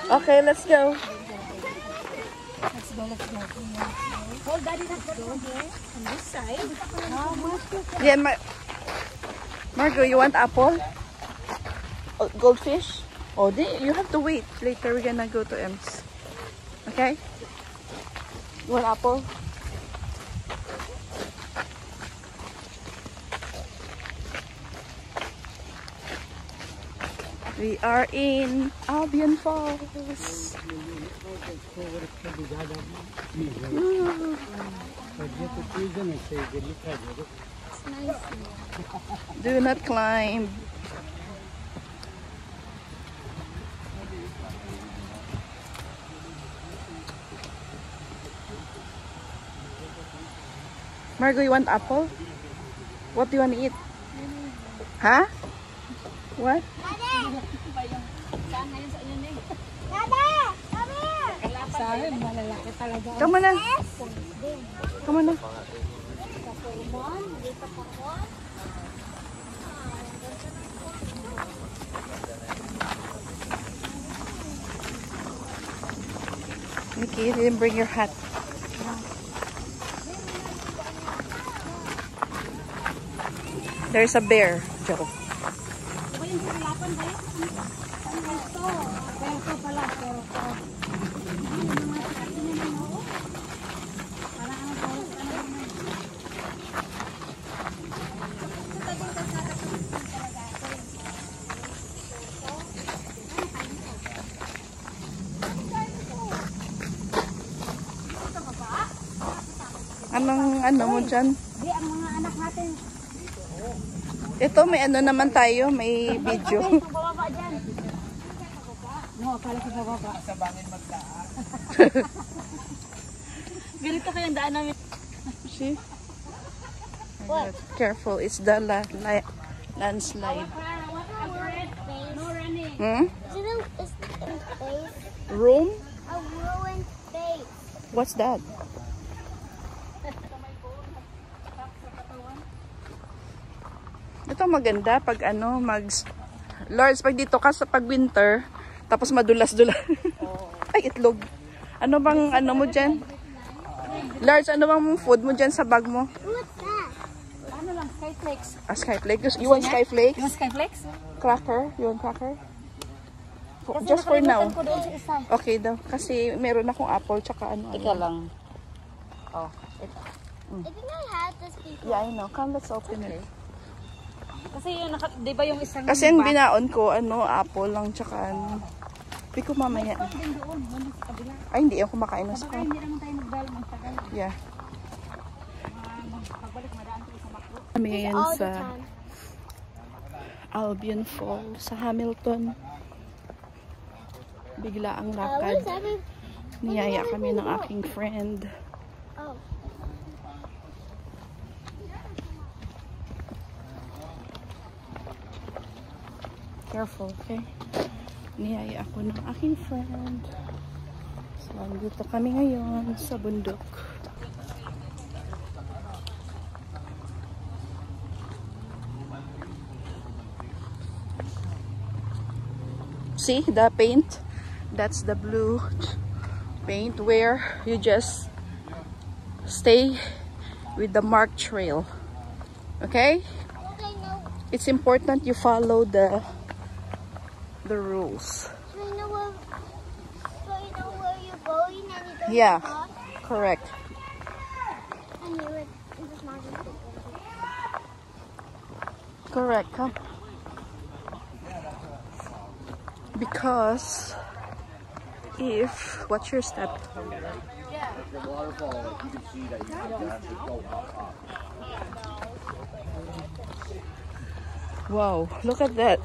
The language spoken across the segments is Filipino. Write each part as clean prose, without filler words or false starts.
Okay, let's go. Let's go. Hold daddy, let's go here on this side. Yeah, Margo, you want apple? Oh, goldfish? Oh, you have to wait. Later we're gonna go to Ems. Okay? You want apple? We are in Albion Falls. Ooh. Do not climb. Margo, you want apple? What do you want to eat? Huh? What? Come on na. Come on na. Nikki, you didn't bring your hat. There's a bear, Joe. Anong ano mo dyan? Di, ang mga anak natin. Ito, may ano naman tayo, may video. Bababa dyan. No, akala ko bababa. Sa bangin magdaan. Ganito kayang daan namin. See? What? Careful, it's the landslide. No running. Hmm? Is space Room? a ruined space? What's that? Ito maganda pag ano, Lords, pag dito ka sa pag winter, tapos madulas-dulas. Ay, itlog. Ano bang ano mo dyan? Lords, ano bang food mo dyan sa bag mo? What's that? Ano lang, skyflakes. Ah, skyflakes? You want skyflakes? You want skyflakes? Cracker? You want cracker? Just for now. Ko doon sa isa. Okay daw. Kasi meron akong apple tsaka ano. Teka lang. Oh, ito. I think I had this before. Yeah, I know. Come, let's open it. Kasi yun, di ba yung isang... Kasi yung binaon ko, ano, apple lang tsaka ano. Hindi ko mamaya. din doon, wala sa kabila. Ay, hindi ako makain ng Baka spot. hindi naman tayo magdalang ng tagal. Yeah. Pagbalik, madaan tayo sa makro. Kami ngayon All the sa time. Albion Falls sa Hamilton. Bigla ang lakad. What is every... Niyaya kami ng aking friend. Oh. Careful, okay? Niyaya ako ng aking friend. So, dito kami ngayon sa bundok. See the paint? That's the blue paint where you just stay with the marked trail. Okay? Okay, no. It's important you follow the rules. So you know where you're going and you don't Yeah. cross? Correct. I knew it. It was not just Correct, huh? Because what's your step? The waterfall, you can see that you can actually go up. Wow, look at that.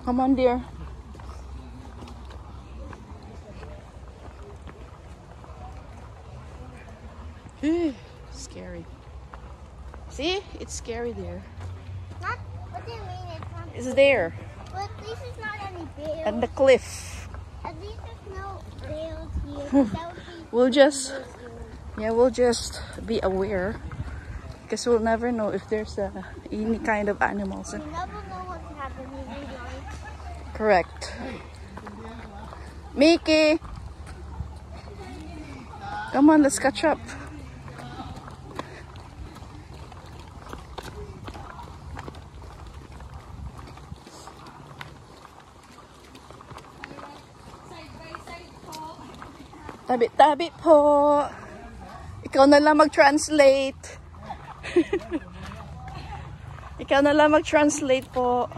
Come on, dear. Scary. See? It's scary there. Not, what do you mean it's not? It's there. But at least it's not any bears. And the cliff. At least there's no bears here. That would be We'll just be aware. Because we'll never know if there's any kind of animals. you never know what's happening. Correct. Mickey! Come on, let's catch up. Tabi-tabi po. Ikaw na lang mag-translate. Ikaw na lang mag-translate po.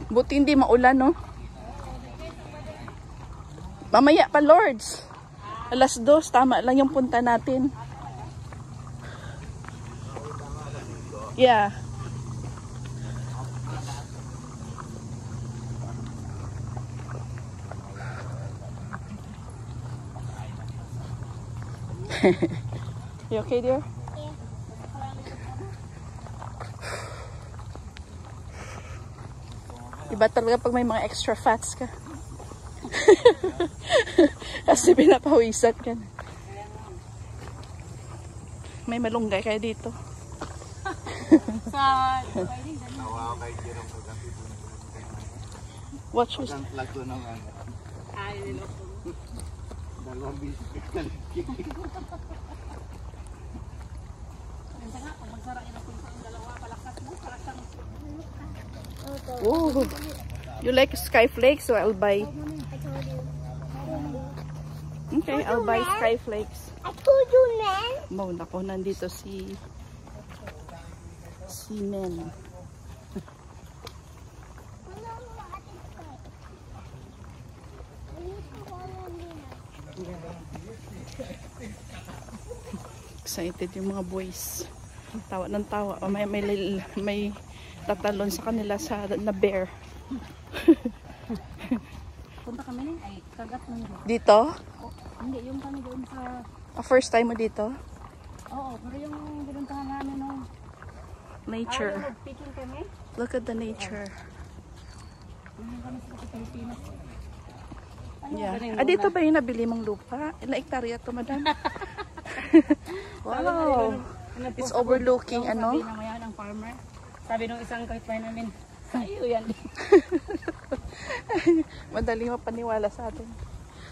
Buti hindi maulan, no? Mamaya pa, Lords. 2:00, tama lang yung punta natin. Yeah. You okay, dear? Yeah. Iba talaga pag may mga extra fats ka. Kasi pinapawisan ka na. May malunggay kayo dito. Watch us. Oh, you like Skyflakes, so I'll buy. Okay, I'll buy Skyflakes. I told you, man. Mo, nako, nandito si Men. Excited yung mga boys. Tawa ng tawa. O, may tatalon sa kanila sa na bear. Punta kami na, ay kagat na nila. Dito? Oh, hindi, yung kami doon sa... First time mo dito? Oo, pero yung binuntahan namin nung... Nature. Picking kami. Look at the nature. Yung kami sa Pilipinas. Yeah. Dito ba yung nabili mong lupa? Ilang hektarya to, madam? Wow. It's overlooking, ano? Sabi naman yan ang farmer. Sabi nung isang kapitbahay namin, sa'yo yan. Madali mapaniwala sa atin.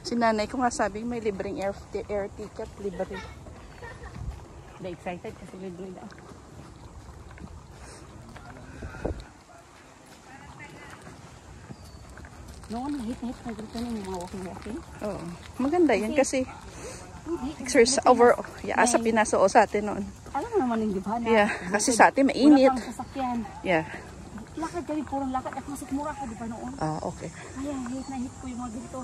Si nanay ko nga sabi may libreng air ticket, libre. Hindi excited kasi libre daw. Noon, hit-hit na dito yung mga walking-walking. Oo. Maganda yan kasi exercise over, sa Pinas o sa atin noon. Alam mo naman yung di ba? Yeah, kasi sa atin mainit. Wala kang sasakyan. Yeah. Lakad kami, purong lakad. At masik mura ka, di ba noon? Okay. Kaya hit na hit ko yung mga ganito.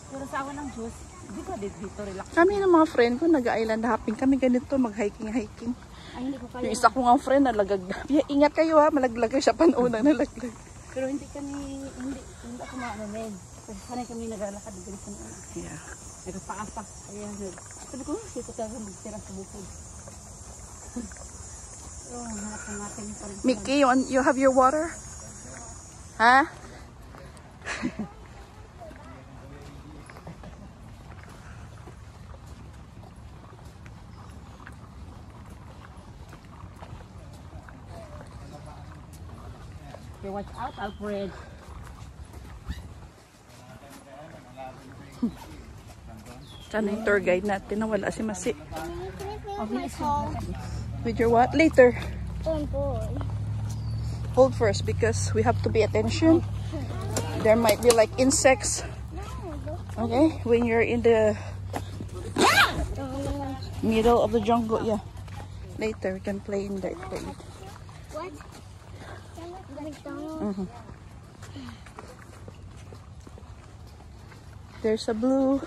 Pero sa awan ng Diyos, di ba dito relax? Kami ng mga friend ko, nag-island hopping kami ganito, mag-hiking. Ay, hindi ko kaya. Yung isa ko nga friend, nalagag. Yeah, ingat kayo ha, malaglag siya panunang nalaglag. Pero hindi ako maano men. Kasi sanay kami naglalakad ng ganito noon. Yeah. Nagpaasa. Ayan, sabi ko, sito tayo magtira sa bukod. Oh, hanap na natin yung parang. Mickey, you have your water? Ha? Okay, watch out, Alfred. Sana yung tour guide natin na wala si Masi. Oh, With your what? Later. boy. Hold first because we have to pay attention. There might be like insects. Okay, when you're in the middle of the jungle, yeah. Later we can play in there. What? McDonald's? There's a blue.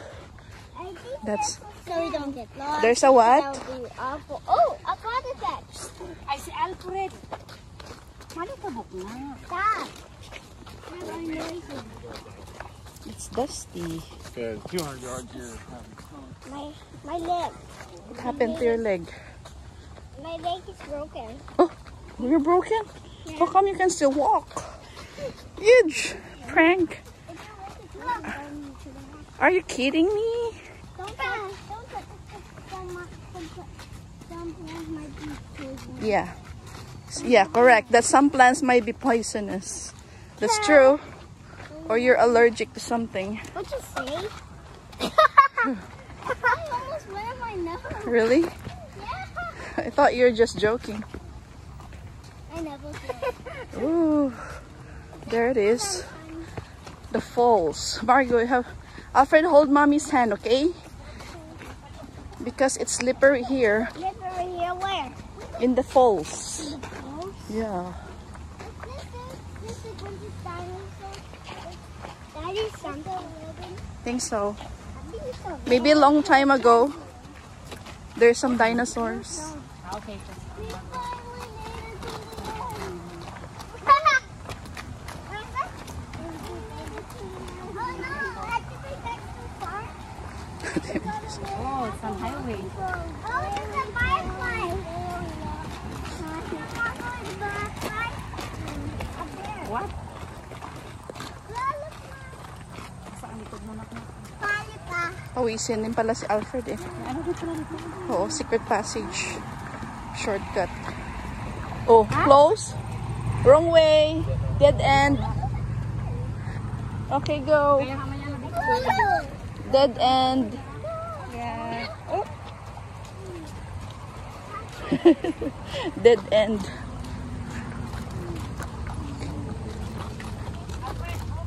I think That's so we don't get lost. there's a what? That would be awful. Oh, a that. Ay, si Alfred. Malikabok na. Stop. Have our noises. It's dusty. Good. 200 yards here. My leg. What happened to your leg? My leg is broken. Oh, you're broken? How come you can still walk? Huge prank. Are you kidding me? Don't touch might be poisonous. Yeah. Yeah, correct. That some plants might be poisonous. That's true. Or you're allergic to something. What'd you say? I almost went on my nose. Really? Yeah. I thought you were just joking. I never did. Ooh. There it is. The falls. Margo, you have Alfred, hold mommy's hand, okay? Because it's slippery here Slippery here where? in the falls. Oh. Yeah. This is when the dinosaur. That is something living. Think so. I think so. Maybe a long time ago, there's some dinosaurs. Okay. We finally made it to the end. Oh no, I think that's too far. Oh, it's on highway. Oh, it's a firefly. What? Saan likod mo na? Firefly. Pawisin din pala si Alfred eh. Ano dito na dito? Oo, secret passage. Shortcut. Oh, close. Wrong way. Dead end. Okay, go. Kaya mamaya na dito. Dead end. Yeah. Oh. Dead end.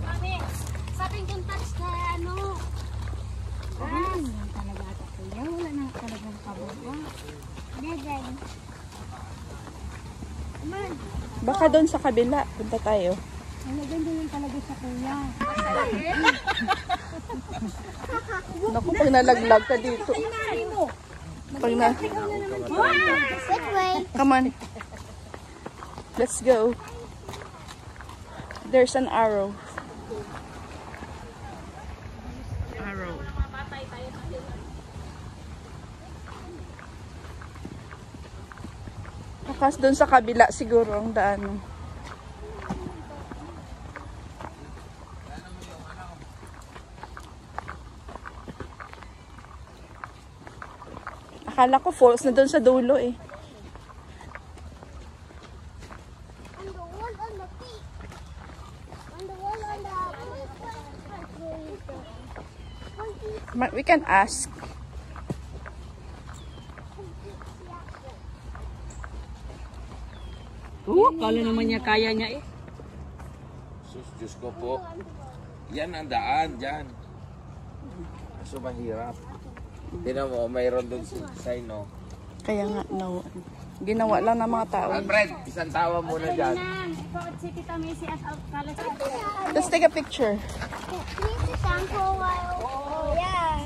Mami, sabing kong touch na ano. Wala naman talaga ata kuya. Wala na talagang kabuha. Dead. Come on. Baka doon sa kabila. Punta tayo. Wala ganda lang talaga sa kuya. Naku, pag nalaglag ka dito. Pag na... This way. Come on. Let's go. There's an arrow. Arrow. Bakas doon sa kabila siguro ang daan. Akala ko falls na doon sa dulo eh. On the wall on the feet. On the wall on the We can ask. Kala naman niya kaya niya eh. Sus, Diyos ko po. Yan ang daan, dyan. Kaso mahirap. Tingnan mo, mayroon doon sign, no? Kaya nga, no. Ginawa lang ng mga tao. Alfred, isang tawa muna dyan. Si Tita Macy at Alcala. Let's take a picture. Please sit down for a while. Oh, yeah.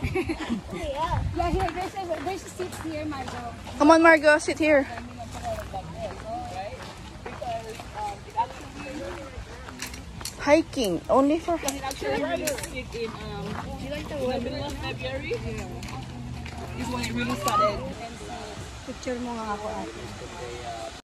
Yeah. Yeah, here, there's a seat here, Margo. Come on, Margo, sit here. Hiking, only for Actually, we sit in February. Is when it really started. Picture mo nga ako ate.